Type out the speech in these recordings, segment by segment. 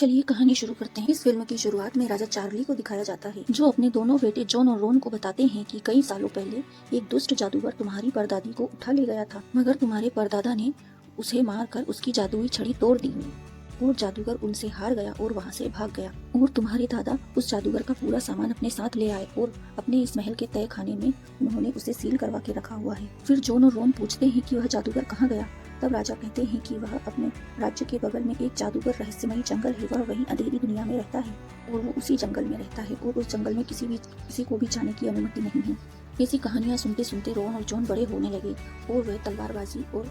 चलिए कहानी शुरू करते हैं। इस फिल्म की शुरुआत में राजा चार्ली को दिखाया जाता है, जो अपने दोनों बेटे जॉन और रोन को बताते हैं कि कई सालों पहले एक दुष्ट जादूगर तुम्हारी परदादी को उठा ले गया था, मगर तुम्हारे परदादा ने उसे मारकर उसकी जादुई छड़ी तोड़ दी और जादूगर उनसे हार गया और वहाँ से भाग गया। और तुम्हारे दादा उस जादूगर का पूरा सामान अपने साथ ले आए और अपने इस महल के तय खाने में उन्होंने उसे सील करवा के रखा हुआ है। फिर जॉन और रोन पूछते हैं कि वह जादूगर कहाँ गया। तब राजा कहते हैं कि वह अपने राज्य के बगल में एक जादूगर रहस्यमयी जंगल है, वह वहीं अंधेरी दुनिया में रहता है और वो उसी जंगल में रहता है और उस जंगल में किसी को भी जाने की अनुमति नहीं है। ऐसी कहानियाँ सुनते सुनते रोन और जॉन बड़े होने लगे और वे तलवारबाजी और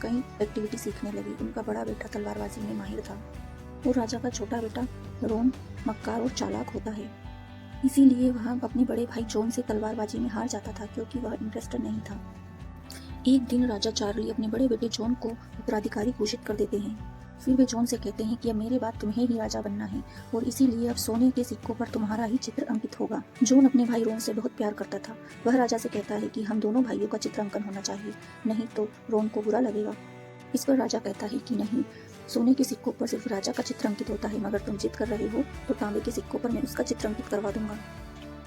कई एक्टिविटी सीखने लगे। उनका बड़ा बेटा तलवारबाजी में माहिर था और राजा का छोटा बेटा रोन मक्कार और चालाक होता है, इसीलिए वह अपने बड़े भाई जॉन से तलवारबाजी में हार जाता था क्योंकि वह इंटरेस्टेड नहीं था। एक दिन राजा चार्ली अपने बड़े बेटे जॉन को उत्तराधिकारी घोषित कर देते हैं। फिर वे जॉन से कहते हैं कि अब मेरे बाद तुम्हें ही राजा बनना है और इसीलिए अब सोने के सिक्कों पर तुम्हारा ही चित्र अंकित होगा। जॉन अपने भाई रोन से बहुत प्यार करता था। वह राजा से कहता है कि हम दोनों भाइयों का चित्र अंकन होना चाहिए, नहीं तो रोन को बुरा लगेगा। इस पर राजा कहता है कि नहीं, सोने के सिक्कों पर सिर्फ राजा का चित्र अंकित होता है, मगर तुम जिद कर रहे हो तो तांबे के सिक्कों पर मैं उसका चित्र अंकित करवा दूंगा।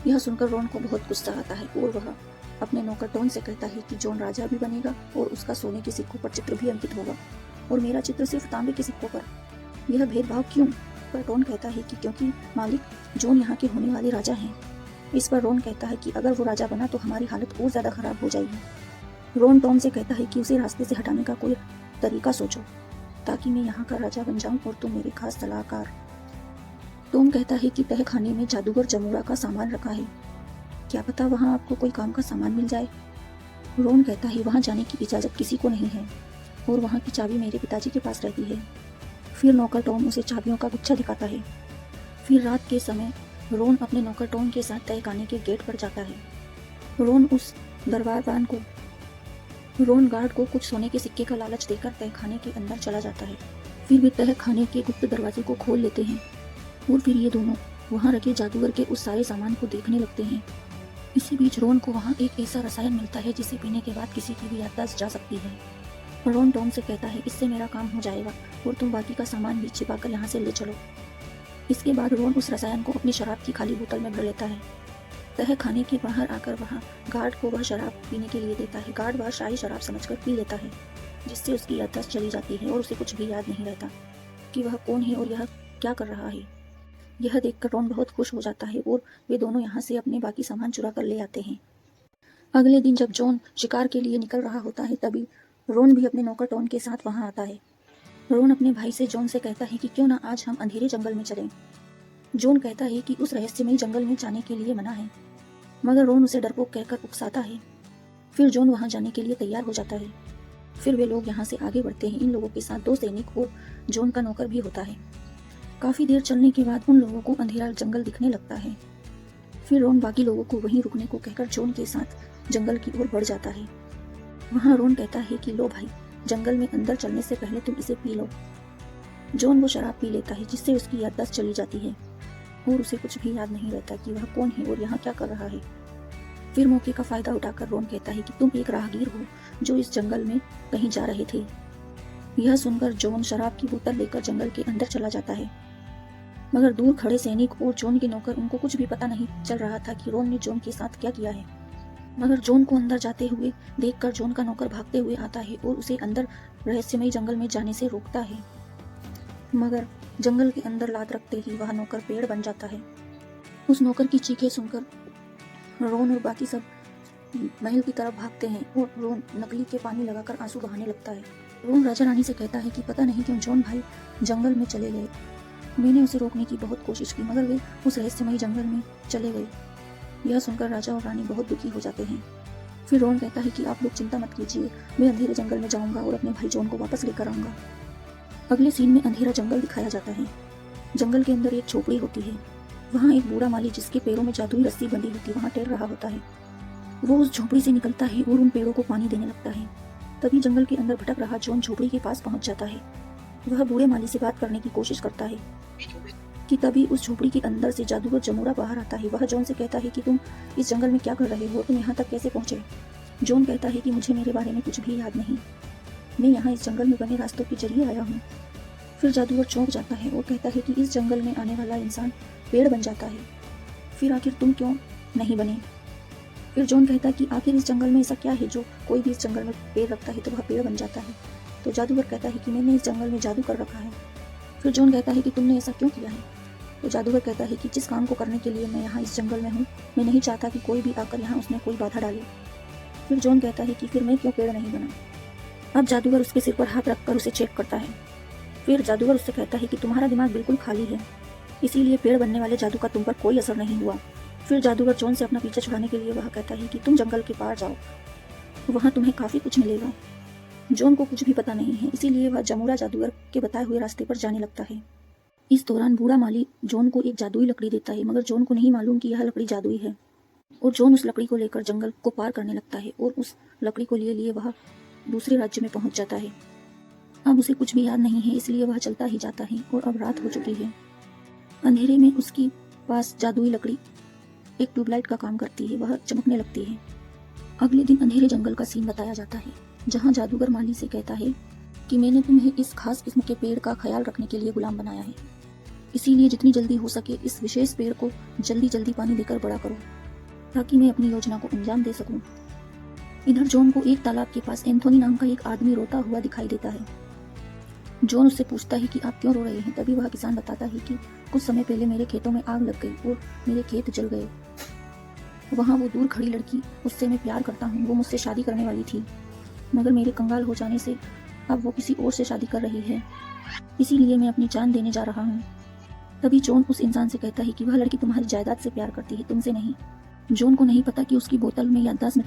यह सुनकर रोन को बहुत गुस्सा आता है और वह अपने नौकर टॉम से कहता है कि जॉन राजा भी बनेगा और उसका सोने के सिक्कों पर चित्र भी अंकित होगा और मेरा चित्र सिर्फ तांबे के सिक्कों पर। यह भेदभाव क्यों? पर रोन कहता है कि क्योंकि मालिक जॉन यहाँ के होने वाले राजा हैं। इस पर रोन कहता है कि अगर वो राजा बना तो हमारी हालत और ज्यादा खराब हो जाएगी। रोन टॉम से कहता है कि उसे रास्ते से हटाने का कोई तरीका सोचो ताकि मैं यहाँ का राजा बन जाऊं और तुम मेरे खास सलाहकार। टॉम कहता है कि तह खाने में जादूगर जमूरा का सामान रखा है, क्या पता वहाँ आपको कोई काम का सामान मिल जाए। रोन कहता है वहाँ जाने की इजाजत किसी को नहीं है और वहाँ की चाबी मेरे पिताजी के पास रहती है। फिर नौकर टॉम उसे चाबियों का गुच्छा दिखाता है। फिर रात के समय रोन अपने नौकर टॉम के साथ तय खाने के गेट पर जाता है। रोन गार्ड को कुछ सोने के सिक्के का लालच देकर तय खाने के अंदर चला जाता है। फिर वे तय खाने के गुप्त दरवाजे को खोल लेते हैं और फिर ये दोनों वहाँ रखे जादूगर के उस सारे सामान को देखने लगते हैं। इसी बीच रोन को वहाँ एक ऐसा रसायन मिलता है जिसे पीने के बाद किसी की भी याददाश्त जा सकती है। रोन टॉम से कहता है इससे मेरा काम हो जाएगा और तुम बाकी का सामान भी छिपाकर यहाँ से ले चलो। इसके बाद रोन उस रसायन को अपनी शराब की खाली बोतल में भर लेता है। तह खाने के बाहर आकर वहाँ गार्ड को वह शराब पीने के लिए देता है। गार्ड वह शाही शराब समझकर पी लेता है, जिससे उसकी याददाश्त चली जाती है और उसे कुछ भी याद नहीं रहता कि वह कौन है और यह क्या कर रहा है। यह देखकर रोन बहुत खुश हो जाता है और वे दोनों यहाँ से अपने बाकी सामान चुरा कर ले आते हैं। अगले दिन जब जॉन शिकार के लिए निकल रहा होता है तभी रोन भी अपने नौकर टॉम के साथ वहाँ आता है। रोन अपने भाई से जॉन से कहता है कि क्यों ना आज हम अंधेरे जंगल में चलें। जॉन कहता है कि उस रहस्यमयी जंगल में जाने के लिए मना है, मगर रोन उसे डरपोक कहकर उकसाता है। फिर जॉन वहाँ जाने के लिए तैयार हो जाता है। फिर वे लोग यहाँ से आगे बढ़ते हैं। इन लोगों के साथ 2 सैनिक और जॉन का नौकर भी होता है। काफी देर चलने के बाद उन लोगों को अंधेरा जंगल दिखने लगता है। फिर रोन बाकी लोगों को वहीं रुकने को कहकर जॉन के साथ जंगल की ओर बढ़ जाता है। वहाँ रोन कहता है कि लो भाई, जंगल में अंदर चलने से पहले तुम इसे पी लो। जॉन वो शराब पी लेता है जिससे उसकी याददाश्त चली जाती है और उसे कुछ भी याद नहीं रहता कि वह कौन है और यहाँ क्या कर रहा है। फिर मौके का फायदा उठाकर रोन कहता है कि तुम एक राहगीर हो जो इस जंगल में कहीं जा रहे थे। यह सुनकर जॉन शराब की बोतल लेकर जंगल के अंदर चला जाता है, मगर दूर खड़े सैनिक और जॉन के नौकर उनको कुछ भी पता नहीं चल रहा था कि रोन ने जॉन के साथ क्या किया है। मगर जॉन को अंदर जाते हुए देखकर जॉन का नौकर भागते हुए आता है और उसे अंदर रहस्यमयी जंगल में जाने से रोकता है, मगर जंगल के अंदर लात रखते ही वह नौकर पेड़ बन जाता है। उस नौकर की चीखें सुनकर रोन और बाकी सब महल की तरफ भागते हैं और रोन नकली के पानी लगाकर आंसू बहाने लगता है। रोन राजा रानी से कहता है कि पता नहीं क्यों जॉन भाई जंगल में चले गए। मैंने उसे रोकने की बहुत कोशिश की मगर वे उस रहस्यमयी जंगल में चले गए। यह सुनकर राजा और रानी बहुत दुखी हो जाते हैं। फिर रोन कहता है कि आप लोग चिंता मत कीजिए, मैं अंधेरे जंगल में जाऊंगा और अपने भाई जॉन को वापस लेकर आऊंगा। अगले सीन में अंधेरा जंगल दिखाया जाता है। जंगल के अंदर एक झोपड़ी होती है। वहाँ एक बूढ़ा माली जिसके पैरों में जादुई रस्सी बंधी होती वहाँ टहल रहा होता है। वो उस झोपड़ी से निकलता है और उन पेड़ों को पानी देने लगता है। तभी जंगल के अंदर भटक रहा जॉन झोपड़ी के पास पहुंच जाता है। वह बूढ़े माली से बात करने की कोशिश करता है कि तभी उस झोपड़ी के अंदर से जादूगर जमूरा बाहर आता है। वह जॉन से कहता है कि तुम इस जंगल में क्या कर रहे हो, तुम यहाँ तक कैसे पहुँचे। जॉन कहता है कि मुझे मेरे बारे में कुछ भी याद नहीं, मैं यहाँ इस जंगल में बने रास्तों के जरिए आया हूँ। फिर जादूगर चौंक जाता है और कहता है कि इस जंगल में आने वाला इंसान पेड़ बन जाता है, फिर आखिर तुम क्यों नहीं बने? फिर जॉन कहता है कि आखिर इस जंगल में ऐसा क्या है जो कोई भी इस जंगल में पेड़ रखता है तो वह पेड़ बन जाता है। तो जादूगर कहता है कि मैंने इस जंगल में जादू कर रखा है। फिर जॉन कहता है कि तुमने ऐसा क्यों किया है? तो जादूगर कहता है कि जिस काम को करने के लिए मैं यहाँ इस जंगल में हूँ, मैं नहीं चाहता कि कोई भी आकर यहाँ उसमें कोई बाधा डाले। फिर जॉन कहता है कि फिर मैं क्यों पेड़ नहीं बना? अब जादूगर उसके सिर पर हाथ रखकर उसे चेक करता है। फिर जादूगर उससे कहता है कि तुम्हारा दिमाग बिल्कुल खाली है, इसीलिए पेड़ बनने वाले जादू का तुम पर कोई असर नहीं हुआ। फिर जादूगर जॉन से अपना पीछा छुड़ाने के लिए वह कहता है कि तुम जंगल के पार जाओ, वहाँ तुम्हें काफ़ी कुछ मिलेगा। जॉन को कुछ भी पता नहीं है, इसीलिए वह जमूरा जादूगर के बताए हुए रास्ते पर जाने लगता है। इस दौरान बूढ़ा माली जॉन को एक जादुई लकड़ी देता है, मगर जॉन को नहीं मालूम कि यह लकड़ी जादुई है। और जॉन उस लकड़ी को लेकर जंगल को पार करने लगता है और उस लकड़ी को लिए वह दूसरे राज्य में पहुंच जाता है। अब उसे कुछ भी याद नहीं है, इसलिए वह चलता ही जाता है और अब रात हो चुकी है। अंधेरे में उसके पास जादुई लकड़ी एक ट्यूबलाइट का काम करती है, वह चमकने लगती है। अगले दिन अंधेरे जंगल का सीन बताया जाता है, जहाँ जादूगर माली से कहता है कि मैंने तुम्हें इस खास किस्म के पेड़ का ख्याल रखने के लिए गुलाम बनाया है, इसीलिए जितनी जल्दी हो सके इस विशेष पेड़ को जल्दी जल्दी पानी देकर बड़ा करो, ताकि मैं अपनी योजना को अंजाम दे सकूं। इधर जॉन को एक तालाब के पास एंथोनी नाम का एक आदमी रोता हुआ दिखाई देता है। जॉन उससे पूछता है कि आप क्यों रो रहे हैं? तभी वह किसान बताता है कि कुछ समय पहले मेरे खेतों में आग लग गई और मेरे खेत जल गए। वहाँ वो दूर खड़ी लड़की, उससे मैं प्यार करता हूँ, वो मुझसे शादी करने वाली थी, मगर मेरे कंगाल हो जाने से अब वो किसी और से शादी कर रही है, इसीलिए मैं अपनी जान देने जा रहा हूँ। तभी जॉन उस इंसान से कहता है कि वह लड़की तुम्हारी जायदाद से प्यार करती है, तुमसे नहीं। जॉन को नहीं पता कि उसकी बोतल में याददाश्त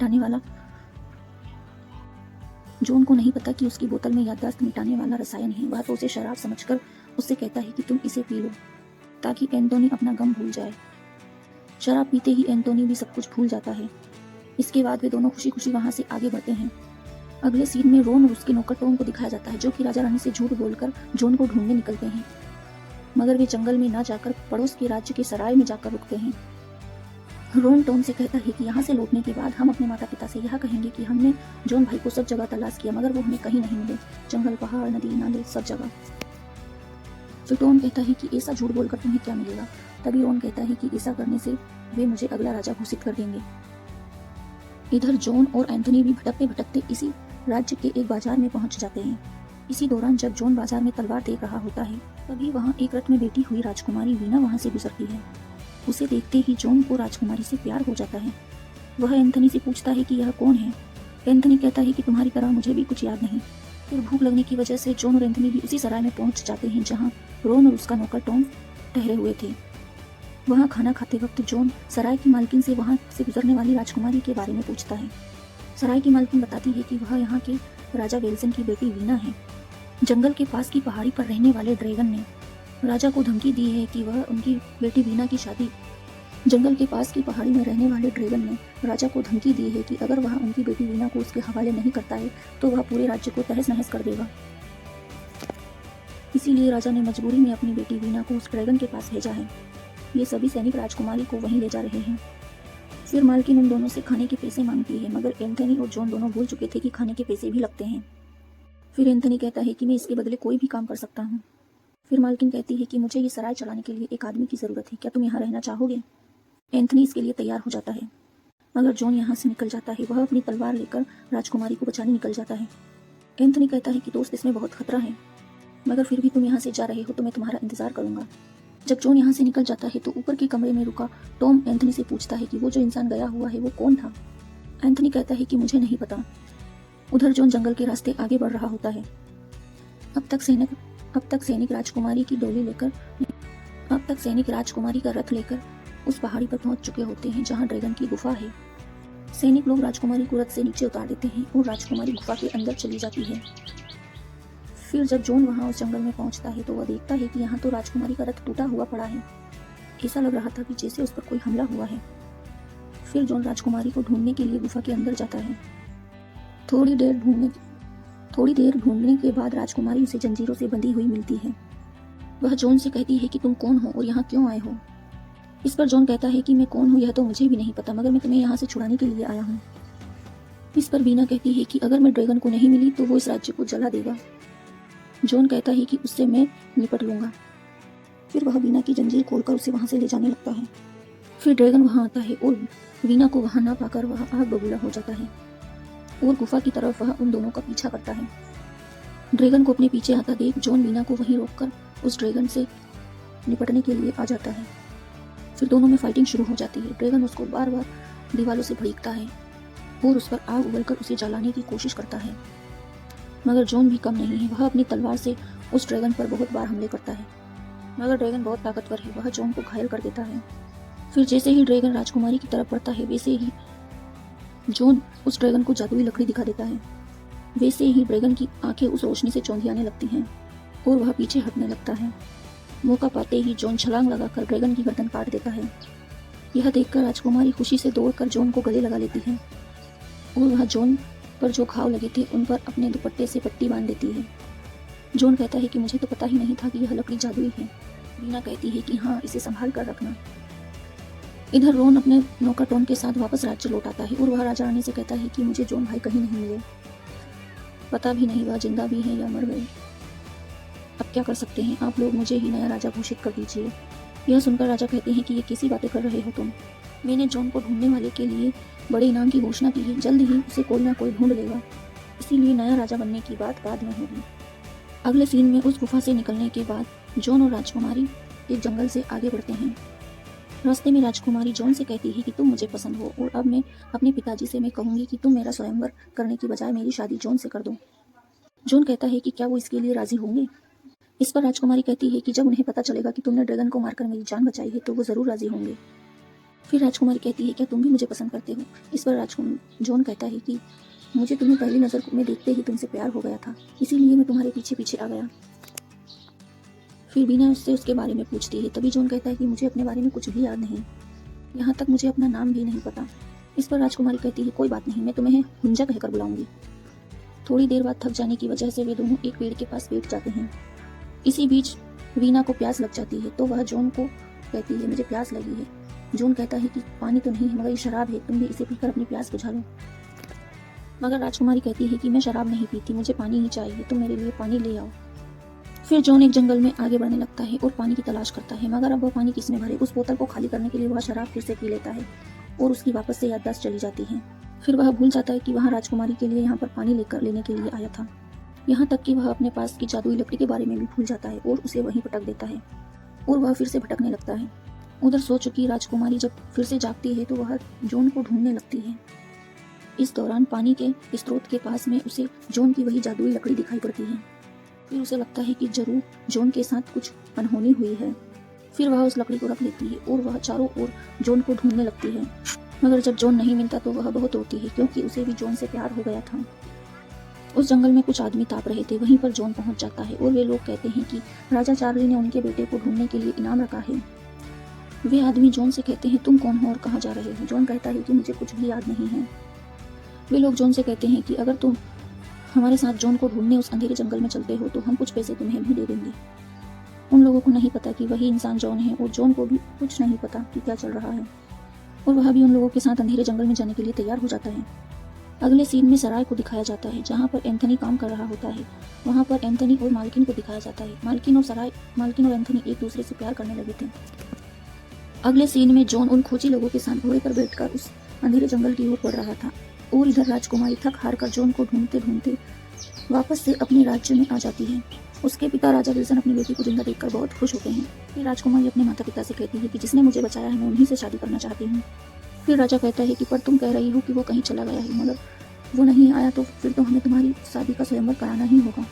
मिटाने वाला रसायन है। वह तो उसे शराब समझकर उससे कहता है कि तुम इसे पी लो, ताकि एंटोनी अपना गम भूल जाए। शराब पीते ही एंटोनी भी सब कुछ भूल जाता है। इसके बाद वे दोनों खुशी खुशी वहां से आगे बढ़ते हैं। अगले सीन में रोन और उसके नौकर टॉम को दिखाया जाता है, जो कि राजा रानी से झूठ बोलकर जॉन को ढूंढने निकलते हैं, मगर वे जंगल में ना जाकर पड़ोस के राज्य के सराय में जाकर रुकते हैं। रोन टॉम से कहता है कि यहाँ से लौटने के बाद हम अपने माता पिता से यह कहेंगे कि हमने जॉन भाई को सब जगह तलाश किया, मगर वो हमें कहीं नहीं मिले, जंगल, पहाड़, नदी, नाले, सब जगह। फिर टॉम कहता है कि ऐसा झूठ बोलकर तुम्हें क्या मिलेगा? तभी रोन कहता है कि ऐसा करने से वे मुझे अगला राजा घोषित कर देंगे। इधर जॉन और एंथनी भी भटकते भटकते इसी राज्य के एक बाजार में पहुंच जाते हैं। इसी दौरान जब जॉन बाजार में तलवार देख रहा होता है, तभी वहाँ एक रथ में बैठी हुई राजकुमारी वीना वहाँ से गुजरती है। उसे देखते ही जॉन को राजकुमारी से प्यार हो जाता है। वह एंथनी से पूछता है कि यह कौन है। एंथनी कहता है कि तुम्हारी तरह मुझे भी कुछ याद नहीं। फिर भूख लगने की वजह से जॉन और एंथनी भी उसी सराय में पहुंच जाते हैं जहाँ रोन और उसका नौकर टॉम ठहरे हुए थे। वहाँ खाना खाते वक्त जॉन सराय की मालकिन से वहाँ से गुजरने वाली राजकुमारी के बारे में पूछता है। सराय की मालकिन बताती है कि वह यहाँ के राजा वेल्सन की बेटी वीना है। जंगल के पास की पहाड़ी पर रहने वाले ड्रैगन ने राजा को धमकी दी है कि वह उनकी बेटी वीना की शादी जंगल के पास की पहाड़ी में रहने वाले ड्रैगन ने राजा को धमकी दी है कि अगर वह उनकी बेटी वीना को उसके हवाले नहीं करता है तो वह पूरे राज्य को तहस नहस कर देगा। इसीलिए राजा ने मजबूरी में अपनी बेटी वीना को उस ड्रैगन के पास भेजा है। ये सभी सैनिक राजकुमारी को वहीं ले जा रहे हैं। फिर मालकिन उन दोनों से खाने के पैसे मांगती है, मगर एंथनी और जॉन दोनों भूल चुके थे कि खाने के पैसे भी लगते हैं। फिर एंथनी कहता है कि मैं इसके बदले कोई भी काम कर सकता हूँ। फिर मालकिन कहती है कि मुझे ये सराय चलाने के लिए एक आदमी की ज़रूरत है, क्या तुम यहाँ रहना चाहोगे? एंथनी इसके लिए तैयार हो जाता है, मगर जॉन यहाँ से निकल जाता है। वह अपनी तलवार लेकर राजकुमारी को बचाने निकल जाता है। एंथनी कहता है कि दोस्त, इसमें बहुत खतरा है, मगर फिर भी तुम यहाँ से जा रहे हो तो मैं तुम्हारा इंतजार करूंगा। जब जॉन यहाँ से निकल जाता है तो ऊपर के कमरे में रुका टॉम एंथनी से पूछता है कि वो जो इंसान गया हुआ है वो कौन था। एंथनी कहता है कि मुझे नहीं पता। उधर जॉन जंगल के रास्ते आगे बढ़ रहा होता है। अब तक सैनिक राजकुमारी का रथ लेकर उस पहाड़ी पर पहुंच चुके होते हैं जहां ड्रैगन की गुफा है। सैनिक लोग राजकुमारी को रथ से नीचे उतार देते हैं और राजकुमारी गुफा के अंदर चली जाती है। फिर जब जॉन वहां उस जंगल में पहुंचता है तो वह देखता है कि यहाँ तो राजकुमारी का रथ टूटा हुआ पड़ा है। ऐसा लग रहा था कि जैसे उस पर कोई हमला हुआ है। फिर जॉन राजकुमारी को ढूंढने के लिए गुफा के अंदर जाता है। थोड़ी देर ढूंढने के बाद राजकुमारी उसे जंजीरों से बंधी हुई मिलती है। वह जॉन से कहती है कि तुम कौन हो और यहाँ क्यों आए हो। इस पर जॉन कहता है कि मैं कौन हूँ यह तो मुझे भी नहीं पता, मगर मैं तुम्हें यहाँ से छुड़ाने के लिए आया हूँ। इस पर वीना कहती है कि अगर मैं ड्रैगन को नहीं मिली तो वो इस राज्य को जला देगा। जॉन कहता है कि उससे मैं निपट लूंगा। फिर वह वीना की जंजीर खोलकर उसे वहां से ले जाने लगता है। फिर ड्रैगन वहां आता है और वीना को वहां न पाकर वह आग बबूला हो जाता है और गुफा की तरफ वह उन दोनों का पीछा करता है। ड्रैगन को अपने पीछे आता देख जॉन वीना को वहीं रोककर उस ड्रैगन से निपटने के लिए आ जाता है। फिर दोनों में फाइटिंग शुरू हो जाती है। ड्रैगन उसको बार बार दीवारों से भड़कता है और उस पर आग उगलकर उसे जलाने की कोशिश करता है, मगर जॉन भी कम नहीं है। वह अपनी तलवार से उस ड्रैगन पर बहुत बार हमले करता है, मगर ड्रैगन बहुत ताकतवर है, वह जॉन को घायल कर देता है। फिर जैसे ही ड्रैगन राजकुमारी की तरफ बढ़ता है वैसे ही जॉन उस ड्रैगन को जादुई लकड़ी दिखा देता है। वैसे ही ड्रैगन की आंखें उस रोशनी से चौंधियाने लगती हैं और वह पीछे हटने लगता है। मौका पाते ही जॉन छलांग लगाकर ड्रैगन की गर्दन काट देता है। यह देखकर राजकुमारी खुशी से दौड़कर जॉन को गले लगा लेती है और वह जॉन पर जो घाव लगे थे उन पर अपने दुपट्टे से पट्टी बांध देती है। जॉन कहता है कि मुझे तो पता ही नहीं था कि यह लकड़ी जादुई है। वीना कहती है कि हाँ, इसे संभाल कर रखना। इधर रोन अपने नौकर टॉम के साथ वापस राज्य लौट आता है और वह राजा रानी से कहता है कि मुझे जॉन भाई कहीं नहीं मिले, पता भी नहीं वह जिंदा भी है या मर गए। अब क्या कर सकते हैं, आप लोग मुझे ही नया राजा घोषित कर दीजिए। यह सुनकर राजा कहते हैं कि ये कैसी बातें कर रहे हो तुम, मैंने जॉन को ढूंढने वाले के लिए बड़े इनाम की घोषणा की है, जल्द ही उसे कोई ना कोई ढूंढ लेगा, इसीलिए नया राजा बनने की बात बाद में होगी। अगले सीन में उस गुफा से निकलने के बाद जॉन और राजकुमारी एक जंगल से आगे बढ़ते हैं। रास्ते में राजकुमारी जॉन से कहती है कि तुम मुझे पसंद हो और अब मैं अपने पिताजी से मैं कहूंगी कि तुम मेरा स्वयंवर करने की बजाय मेरी शादी जॉन से कर दो। जॉन कहता है कि क्या वो इसके लिए राजी होंगे। इस पर राजकुमारी कहती है कि जब उन्हें पता चलेगा कि तुमने ड्रैगन को मारकर मेरी जान बचाई है तो वो जरूर राजी होंगे। फिर राजकुमारी कहती है क्या तुम भी मुझे पसंद करते हो। इस पर जॉन कहता है कि मुझे तुम्हें पहली नजर में देखते ही तुमसे प्यार हो गया था, इसीलिए मैं तुम्हारे पीछे पीछे आ गया। फिर बीना उससे उसके बारे में पूछती है, तभी जॉन कहता है कि मुझे अपने बारे में कुछ भी याद नहीं, यहाँ तक मुझे अपना नाम भी नहीं पता। इस पर राजकुमारी कहती है कोई बात नहीं, मैं तुम्हें हुंजा कहकर बुलाऊंगी। थोड़ी देर बाद थक जाने की वजह से वे दोनों एक पेड़ के पास बैठ जाते हैं। इसी बीच वीना को प्यास लग जाती है तो वह जॉन को कहती है मुझे प्यास लगी है। जॉन कहता है कि पानी तो नहीं है मगर ये शराब है, तुम भी इसे पीकर अपनी प्यास बुझा लो। मगर राजकुमारी कहती है कि मैं शराब नहीं पीती, मुझे पानी ही चाहिए, तुम मेरे लिए पानी ले आओ। फिर जॉन एक जंगल में आगे बढ़ने लगता है और पानी की तलाश करता है, मगर अब वह पानी किसमें भरे। उस बोतल को खाली करने के लिए वह शराब फिर से पी लेता है और उसकी वापस से याददाश्त चली जाती है। फिर वह भूल जाता है कि वह राजकुमारी के लिए यहाँ पर पानी लेने के लिए आया था। यहाँ तक कि वह अपने पास की जादुई लकड़ी के बारे में भी भूल जाता है और उसे वहीं पटक देता है और वह फिर से भटकने लगता है। उधर सो चुकी राजकुमारी जब फिर से जागती है तो वह जॉन को ढूंढने लगती है। इस दौरान पानी के स्रोत के पास में उसे जॉन की वही जादुई लकड़ी दिखाई पड़ती है। फिर उसे लगता है कि जरूर जॉन के साथ कुछ अनहोनी हुई है। फिर वह उस लकड़ी को रख लेती है और वह चारों ओर जॉन को ढूंढने लगती है, मगर जब जॉन नहीं मिलता तो वह बहुत रोती है क्योंकि उसे भी जॉन से प्यार हो गया था। उस जंगल में कुछ आदमी ताप रहे थे, वहीं पर जॉन पहुंच जाता है और वे लोग कहते हैं कि राजा चार्ली ने उनके बेटे को ढूंढने के लिए इनाम रखा है। वे आदमी जॉन से कहते हैं तुम कौन हो और कहाँ जा रहे हो। जॉन कहता है कि मुझे कुछ भी याद नहीं है। वे लोग जॉन से कहते हैं कि अगर तुम हमारे साथ जॉन को ढूंढने उस अंधेरे जंगल में चलते हो तो हम कुछ पैसे तुम्हें भी दे देंगे। उन लोगों को नहीं पता कि वही इंसान जॉन है और जॉन को भी कुछ नहीं पता कि क्या चल रहा है और वह भी उन लोगों के साथ अंधेरे जंगल में जाने के लिए तैयार हो जाता है। अगले सीन में सराय को दिखाया जाता है जहाँ पर एंथनी काम कर रहा होता है। वहाँ पर एंथनी और मालकिन को दिखाया जाता है। मालकिन और एंथनी एक दूसरे से प्यार करने लगे थे। अगले सीन में जॉन उन खोजी लोगों के साथ घोड़े पर बैठकर उस अंधेरे जंगल की ओर बढ़ रहा था और इधर राजकुमारी थक हार कर जॉन को ढूंढते ढूंढते वापस से अपने राज्य में आ जाती है। उसके पिता राजा विल्सन अपनी बेटी को जिंदा देखकर बहुत खुश होते हैं। फिर राजकुमारी अपने माता पिता से कहती है कि जिसने मुझे बचाया है मैं उन्हीं से शादी करना चाहती हूँ। फिर राजा कहता है कि पर तुम कह रही हो कि वो कहीं चला गया है, मगर वो नहीं आया तो फिर तो हमें तुम्हारी शादी का स्वयंवर कराना ही होगा,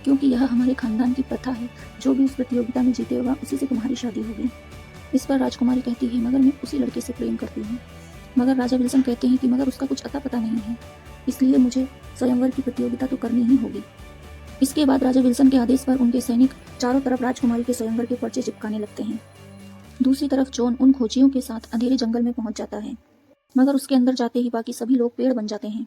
क्योंकि यह हमारे खानदान की प्रथा है, जो भी उस प्रतियोगिता में जीतेगा उसी से तुम्हारी शादी होगी। इस पर राजकुमारी कहती है मगर मैं उसी लड़के से प्रेम करती हूँ। मगर राजा विल्सन कहते हैं कि मगर उसका कुछ अता पता नहीं है, इसलिए मुझे स्वयंवर की प्रतियोगिता तो करनी ही होगी। इसके बाद राजा विल्सन के आदेश पर उनके सैनिक चारों तरफ राजकुमारी के स्वयंवर के पर्चे चिपकाने लगते हैं। दूसरी तरफ जॉन उन खोजियों के साथ अंधेरे जंगल में पहुंच जाता है, मगर उसके अंदर जाते ही बाकी सभी लोग पेड़ बन जाते हैं।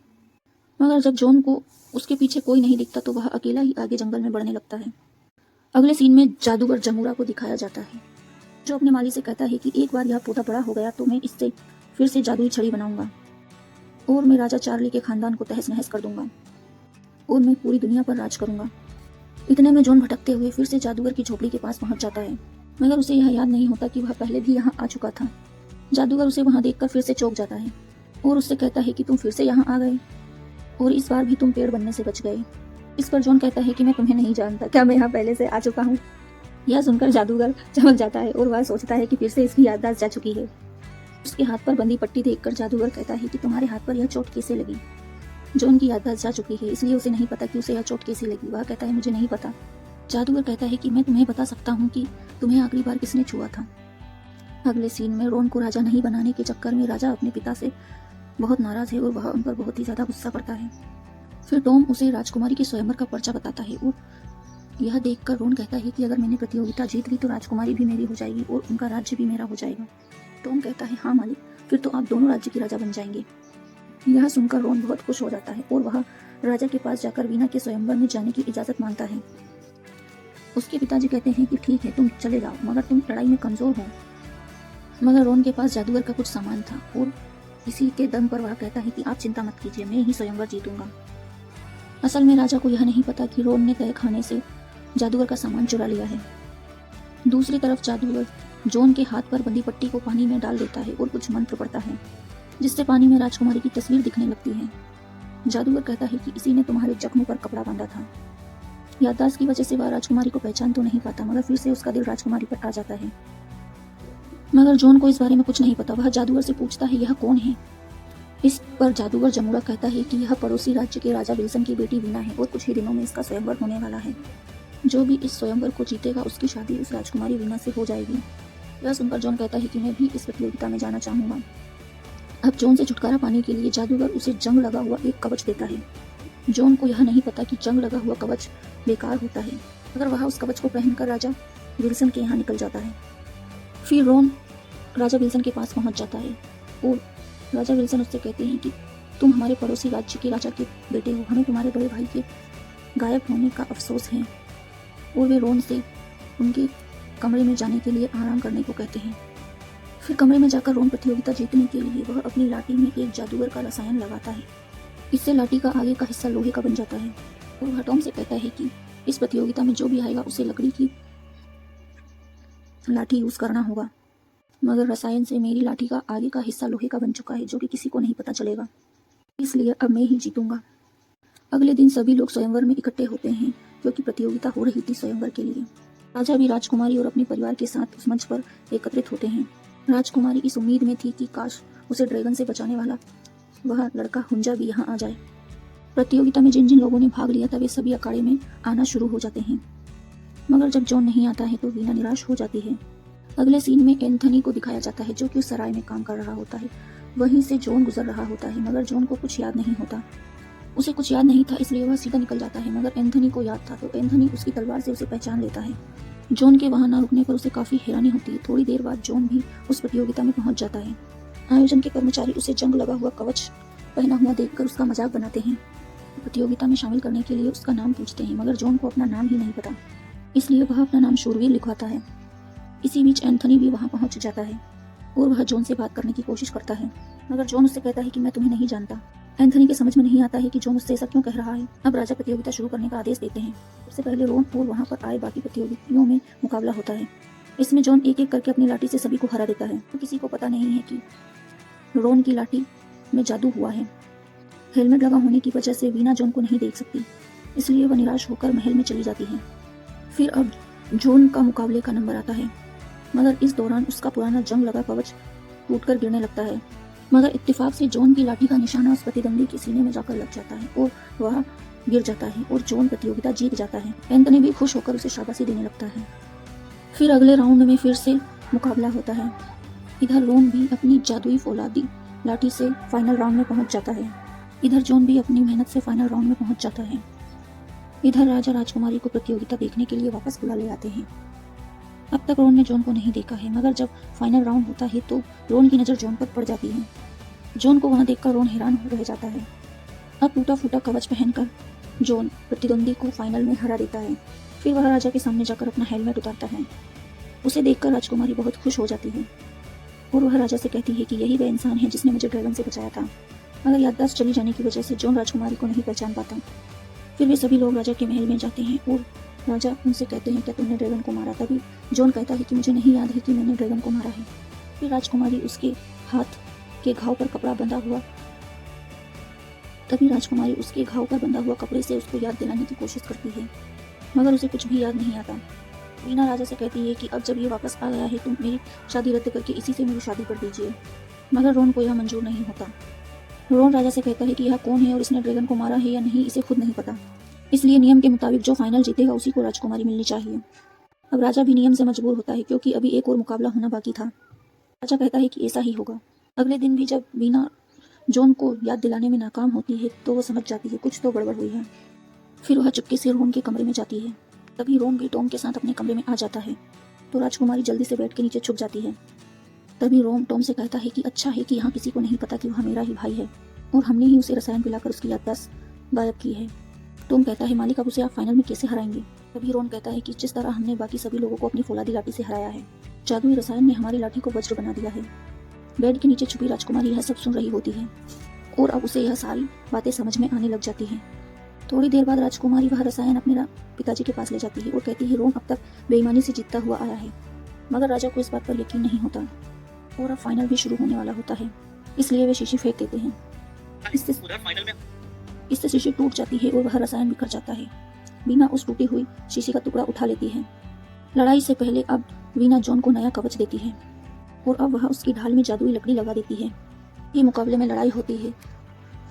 मगर जब जॉन को उसके पीछे कोई नहीं दिखता तो वह अकेला ही आगे जंगल में बढ़ने लगता है। अगले सीन में जादूगर जमूरा को दिखाया जाता है, जो अपने माली से कहता है कि एक बार यह पौधा बड़ा हो गया तो मैं इससे फिर से जादुई छड़ी बनाऊंगा और मैं राजा चार्ली के खानदान को तहस नहस कर दूंगा और मैं पूरी दुनिया पर राज करूंगा। इतने में जॉन भटकते हुए फिर से जादूगर की झोपड़ी के पास पहुंच जाता है, मगर उसे यह याद नहीं होता कि वह पहले भी यहाँ आ चुका था। जादूगर उसे वहां देखकर फिर से चौंक जाता है और उससे कहता है कि तुम फिर से यहाँ आ गए और इस बार भी तुम पेड़ बनने से बच गए। इस पर जॉन कहता है कि मैं तुम्हें नहीं जानता, क्या मैं यहाँ पहले से आ चुका हूँ? यह सुनकर जादूगर चमक जाता है और वह सोचता है कि फिर से इसकी याददाश्त जा चुकी है। उसके हाथ पर बंदी पट्टी देखकर जादूगर कहता है कि तुम्हारे हाथ पर यह चोट कैसे लगी? जॉन की याददाश्त जा चुकी है, इसलिए उसे नहीं पता कि उसे यह चोट कैसे लगी। वह कहता है मुझे नहीं पता। जादूगर कहता है कि मैं तुम्हें बता सकता हूँ कि तुम्हें आखिरी बार किसने छुआ था। अगले सीन में रोन को राजा नहीं बनाने के चक्कर में राजा अपने पिता से बहुत नाराज है और वह उन पर बहुत ही ज्यादा गुस्सा करता है। फिर टॉम उसे राजकुमारी के स्वयंवर का पर्चा बताता है और यह देखकर रोन कहता है कि अगर मैंने प्रतियोगिता जीत ली तो राजकुमारी भी मेरी हो जाएगी और उनका राज्य भी मेरा हो जाएगा। टॉम कहता है हाँ मालिक, फिर तो आप दोनों राज्य के राजा बन जाएंगे। यह सुनकर रोन बहुत खुश हो जाता है और वह राजा के पास जाकर वीना के स्वयंवर में जाने की इजाजत मांगता है। उसके पिताजी कहते हैं कि ठीक है तुम चले जाओ, मगर तुम लड़ाई में कमजोर हो। मगर रोन के पास जादूगर का कुछ सामान था और इसी के दम पर वह कहता है कि आप चिंता मत कीजिए, मैं ही स्वयंवर जीतूंगा। असल में राजा को यह नहीं पता कि रोन ने तय खाने से जादूगर का सामान चुरा लिया है। दूसरी तरफ जादूगर जॉन के हाथ पर बंदी पट्टी को पानी में डाल देता है और कुछ मंत्र पढ़ता है, जिससे पानी में राजकुमारी की तस्वीर दिखने लगती है। जादूगर कहता है कि इसी ने तुम्हारे जख्म पर कपड़ा बांधा था। याददाश्त की वजह से वह राजकुमारी को पहचान तो नहीं पाता, मगर फिर से उसका दिल राजकुमारी पर आ जाता है। मगर जॉन को इस बारे में कुछ नहीं पता। वह जादूगर से पूछता है यह कौन है? इस पर जादूगर जमुड़ा कहता है कि यह पड़ोसी राज्य के राजा विल्सन की बेटी वीना है और कुछ ही दिनों में इसका स्वयंवर होने वाला है। जो भी इस स्वयंवर को जीतेगा उसकी शादी उस राजकुमारी वीना से हो जाएगी। यह सुनकर जॉन कहता है कि मैं भी इस प्रतियोगिता में जाना चाहूंगा। अब जॉन से छुटकारा पाने के लिए जादूगर उसे जंग लगा हुआ एक कवच देता है। जॉन को यह नहीं पता कि जंग लगा हुआ कवच बेकार होता है, मगर वह उस कवच को पहनकर राजा विल्सन के यहाँ निकल जाता है। फिर रोन राजा विल्सन के पास पहुंच जाता है और राजा विल्सन उससे कहते हैं कि तुम हमारे पड़ोसी राज्य के राजा के बेटे हो, हमें तुम्हारे बड़े भाई के गायब होने का अफसोस है। और वे रोन से उनके कमरे में जाने के लिए आराम करने को कहते हैं। फिर कमरे में जाकर रोन प्रतियोगिता जीतने के लिए वह अपनी लाठी में एक जादूगर का रसायन लगाता है। इससे लाठी का आगे का हिस्सा लोहे का बन जाता है और वह टॉम से कहता है कि इस प्रतियोगिता में जो भी आएगा उसे लकड़ी की लाठी यूज करना होगा। मगर रसायन से मेरी लाठी का आगे का हिस्सा लोहे का बन चुका है, जो कि किसी को नहीं पता चलेगा, इसलिए अब मैं ही जीतूंगा। अगले दिन सभी लोग स्वयंवर में इकट्ठे होते हैं क्योंकि प्रतियोगिता हो रही थी स्वयंवर के लिए। राजा भी राजकुमारी और अपने परिवार के साथ उस मंच पर एकत्रित होते हैं। राजकुमारी इस उम्मीद में थी कि काश उसे ड्रैगन से बचाने वाला वह लड़का हुंजा भी यहाँ आ जाए। प्रतियोगिता में जिन जिन लोगों ने भाग लिया था वे सभी अखाड़े में आना शुरू हो जाते हैं, मगर जब जॉन नहीं आता है तो वीना निराश हो जाती है। अगले सीन में एंथनी को दिखाया जाता है जो कि उस सराय में काम कर रहा होता है। वहीं से जॉन गुजर रहा होता है, मगर जॉन को कुछ याद नहीं होता। उसे कुछ याद नहीं था इसलिए वह सीधा निकल जाता है, मगर एंथनी को याद था तो एंथनी उसकी तलवार से उसे पहचान लेता है। जॉन के वहां न रुकने पर उसे काफी हैरानी होती है। थोड़ी देर बाद जॉन भी उस प्रतियोगिता में पहुंच जाता है। आयोजन के कर्मचारी उसे जंग लगा हुआ कवच पहना हुआ देखकर उसका मजाक बनाते हैं। प्रतियोगिता में शामिल करने के लिए उसका नाम पूछते हैं, मगर जॉन को अपना नाम ही नहीं पता, इसलिए वह अपना नाम शूरवीर लिखवाता है। इसी बीच एंथनी भी वहां पहुंच जाता है और वह जॉन से बात करने की कोशिश करता है, मगर जॉन उससे कहता है कि मैं तुम्हें नहीं जानता। एंथनी के समझ में नहीं आता है कि जॉन उससे ऐसा क्यों कह रहा है। अब राजा प्रतियोगिता शुरू करने का आदेश देते हैं। उससे पहले रोन और वहां पर आए बाकी प्रतियोगियों में मुकाबला होता है। इसमें जॉन एक एक करके अपनी लाठी से सभी को हरा देता है। तो किसी को पता नहीं है कि रोन की लाठी में जादू हुआ है। हेलमेट लगा होने की वजह से वीना जॉन को नहीं देख सकती, इसलिए वह निराश होकर महल में चली जाती है। फिर अब जॉन का मुकाबले का नंबर आता है, मगर इस दौरान उसका पुराना जंग लगा कवच टूटकर गिरने लगता है। मगर इत्तेफाक से जॉन की लाठी का निशाना उस प्रतिद्वंदी के सीने में जाकर लग जाता है और वह गिर जाता है और जॉन प्रतियोगिता जीत जाता है। एंथनी भी खुश होकर उसे शाबाशी देने लगता है। फिर अगले राउंड में फिर से मुकाबला होता है। इधर रोन भी अपनी जादुई फौलादी लाठी से फाइनल राउंड में पहुंच जाता है। इधर जॉन भी अपनी मेहनत से फाइनल राउंड में पहुंच जाता है। इधर राजा राजकुमारी को प्रतियोगिता देखने के लिए वापस बुला ले आते हैं। अब तक रोन ने जॉन को नहीं देखा है, मगर जब फाइनल राउंड होता है तो रोन की नज़र जॉन पर पड़ जाती है। जॉन को वहां देखकर रोन हैरान रह जाता है। अब टूटा फूटा कवच पहनकर जॉन प्रतिद्वंदी को फाइनल में हरा देता है। फिर वह राजा के सामने जाकर अपना हेलमेट उतारता है। उसे देखकर राजकुमारी बहुत खुश हो जाती है और वह राजा से कहती है कि यही वह इंसान है जिसने मुझे ड्रैगन से बचाया था। मगर याददाश्त चली जाने की वजह से जॉन राजकुमारी को नहीं पहचान पाता। फिर वे सभी लोग राजा के महल में जाते हैं और राजा उनसे कहते हैं क्या तुमने ड्रैगन को मारा? तभी जॉन कहता है कि मुझे नहीं याद है कि मैंने ड्रैगन को मारा है। फिर राजकुमारी उसके हाथ के घाव पर कपड़ा बंधा हुआ कपड़े से उसको याद दिलाने की कोशिश करती है, मगर उसे कुछ भी याद नहीं आता। वीना राजा से कहती है कि अब जब ये वापस आ गया है तो मेरी शादी रद्द करके इसी से मेरी शादी कर दीजिए, मगर रोन को यह मंजूर नहीं होता। रोन राजा से कहता है कि यह कौन है और इसने ड्रैगन को मारा है या नहीं इसे खुद नहीं पता, इसलिए नियम के मुताबिक जो फाइनल जीतेगा उसी को राजकुमारी मिलनी चाहिए। अब राजा भी नियम से मजबूर होता है क्योंकि अभी एक और मुकाबला होना बाकी था। राजा कहता है कि ऐसा ही होगा। अगले दिन भी जब वीना जॉन को याद दिलाने में नाकाम होती है तो वह समझ जाती है कुछ तो गड़बड़ हुई है। फिर वह चुपके से रोन के कमरे में जाती है। तभी रोन भी टॉम के साथ अपने कमरे में आ जाता है तो राजकुमारी जल्दी से बेड के नीचे छुप जाती है। तभी रोम टॉम से कहता है कि अच्छा है कि यहाँ किसी को नहीं पता कि वह मेरा ही भाई है और हमने ही उसे रसायन पिलाकर उसकी याददाश्त गायब की है। टॉम कहता है मालिक अब उसे आप फाइनल में कैसे हराएंगे? तभी रोन कहता है कि जिस तरह हमने बाकी सभी लोगों को अपनी फौलादी लाठी से हराया है, जादुई रसायन ने हमारी लाठी को वज्र बना दिया है। बेड के नीचे छुपी राजकुमारी यह सब सुन रही होती है और अब उसे यह सारी बातें समझ में आने लग जाती हैं। थोड़ी देर बाद राजकुमारी वह रसायन अपने पिताजी के पास ले जाती है और कहती है रोम अब तक बेईमानी से जीतता हुआ आया है, मगर राजा को इस बात पर यकीन नहीं होता और अब फाइनल भी शुरू होने वाला होता है, इसलिए वे शीशी फेंक देते हैं। इससे शीशी टूट जाती है और वह रसायन बिखर जाता है। वीना उस टूटी हुई शीशी का टुकड़ा उठा लेती है। लड़ाई से पहले अब वीना जॉन को नया कवच देती है और अब वह उसकी ढाल में जादुई लकड़ी लगा देती है। ये मुकाबले में लड़ाई होती है।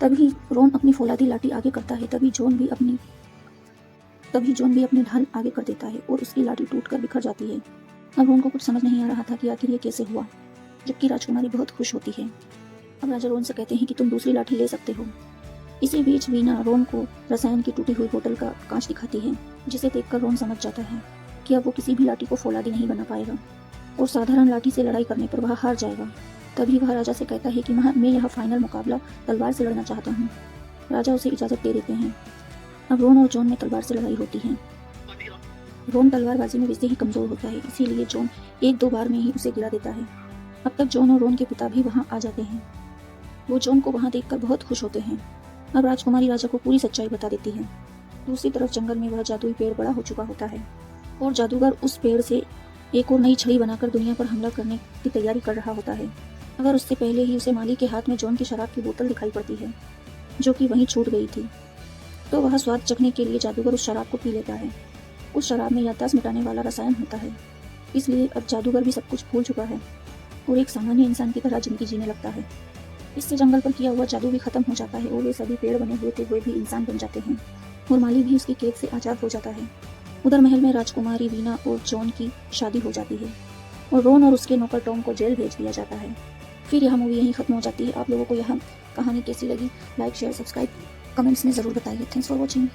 तभी रोन अपनी फौलादी लाठी आगे करता है। तभी जॉन भी अपनी ढाल आगे कर देता है और उसकी लाठी टूटकर बिखर जाती है। अब रोन को कुछ समझ नहीं आ रहा था कि आखिर ये कैसे हुआ, जबकि राजकुमारी बहुत खुश होती है। अब राजा रोन से कहते हैं कि तुम दूसरी लाठी ले सकते हो। इसी बीच वीना रोन को रसायन की टूटी हुई बोतल का कांच दिखाती है, जिसे देखकर रोन समझ जाता है कि अब वो किसी भी लाठी को फौलादी नहीं बना पाएगा और साधारण लाठी से लड़ाई करने पर वह हार जाएगा। तभी वह राजा से कहता है कि मैं यह फाइनल मुकाबला तलवार से लड़ना चाहता हूँ। राजा उसे इजाजत दे देते हैं। अब रोन और जॉन में तलवार से लड़ाई होती है। रोन तलवारबाजी में वैसे ही कमजोर होता है, इसीलिए जॉन 1-2 बार में ही उसे गिरा देता है। अब तक जॉन और रोन के पिता भी वहाँ आ जाते हैं। वो जॉन को वहाँ देखकर बहुत खुश होते हैं। अब राजकुमारी राजा को पूरी सच्चाई बता देती है। दूसरी तरफ जंगल में वह जादुई पेड़ बड़ा हो चुका होता है और जादूगर उस पेड़ से एक और नई छड़ी बनाकर दुनिया पर हमला करने की तैयारी कर रहा होता है, मगर उससे पहले ही उसे माली के हाथ में जॉन की शराब की बोतल दिखाई पड़ती है, जो कि वहीं छूट गई थी। तो वह स्वाद चखने के लिए जादूगर उस शराब को पी लेता है। उस शराब में याददाश्त मिटाने वाला रसायन होता है, इसलिए अब जादूगर भी सब कुछ भूल चुका है और एक सामान्य इंसान की तरह जिंदगी जीने लगता है। इससे जंगल पर किया हुआ जादू भी खत्म हो जाता है और वे सभी पेड़ बने हुए भी इंसान बन जाते हैं और माली भी उसकी कैद से आजाद हो जाता है। उधर महल में राजकुमारी वीना और जॉन की शादी हो जाती है और रोन और उसके नौकर टॉम को जेल भेज दिया जाता है। फिर यह मूवी यहीं खत्म हो जाती है। आप लोगों को यह कहानी कैसी लगी? लाइक, शेयर, सब्सक्राइब कमेंट्स में ज़रूर बताइए। Thanks for watching.